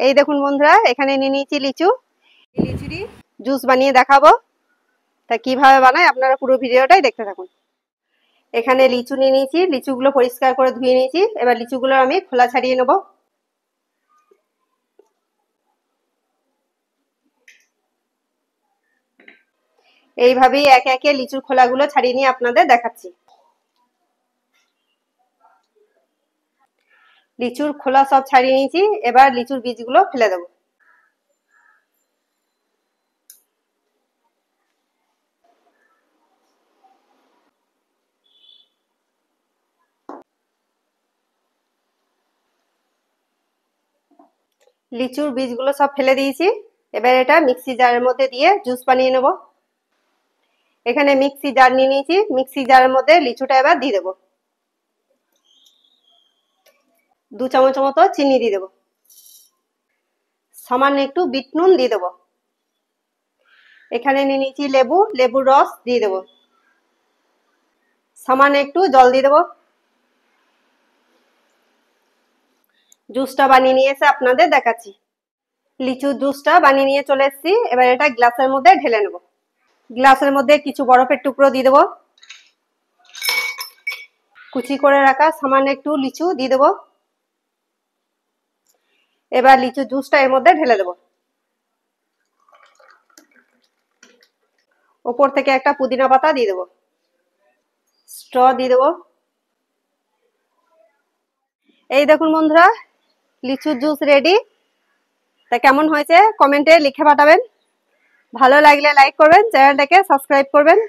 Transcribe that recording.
এই দেখুন বন্ধুরা, এখানে নিয়ে নিয়েছি লিচু। লিচুরই জুস বানিয়ে দেখাবো। তা কিভাবে বানায় আপনারা পুরো ভিডিওটাই দেখতে থাকুন। এখানে লিচু নিয়ে নিয়েছি, লিচুগুলো পরিষ্কার করে ধুয়ে নিয়েছি। এবার লিচুগুলো আমি খোলা ছাড়িয়ে নেব। এইভাবেই একে একে লিচুর খোলাগুলো ছাড়িয়ে নিয়ে আপনাদের দেখাচ্ছি। লিচুর খোলা সব ছাড়িয়ে নিয়েছি, এবার লিচুর বীজগুলো ফেলে দেবো। লিচুর বীজগুলো সব ফেলে দিয়েছি। এবার এটা মিক্সি জারের মধ্যে দিয়ে জুস বানিয়ে নেব। এখানে মিক্সি জার নিয়ে নিয়েছি, মিক্সি জারের মধ্যে লিচুটা এবার দিয়ে দেবো। 2 চামচ মতো চিনি দিয়ে দেবো। সামান্য একটু বিট নুন দিয়ে দেবো। এখানে নিয়ে নিয়েছি লেবু, লেবুর রস দিয়ে দেবো। সামান্য একটু জল দিয়ে দেবো। জুসটা বানিয়ে নিয়ে এসে আপনাদের দেখাচ্ছি। লিচুর জুসটা বানিয়ে নিয়ে চলে এসেছি। এবার এটা গ্লাসের মধ্যে ঢেলে নেব। গ্লাসের মধ্যে কিছু বরফের টুকরো দিয়ে দেবো। কুচি করে রাখা সামান্য একটু লিচু দিয়ে দেবো। এবার লিচু জুসটা এর মধ্যে ঢেলে দেবো। ওপর থেকে একটা পুদিনা পাতা দিয়ে দেবো। স্ট্র দিয়ে দেবো। এই দেখুন বন্ধুরা, লিচুর জুস রেডি। তা কেমন হয়েছে কমেন্টে লিখে পাঠাবেন। ভালো লাগলে লাইক করবেন, চ্যানেলটাকে সাবস্ক্রাইব করবেন।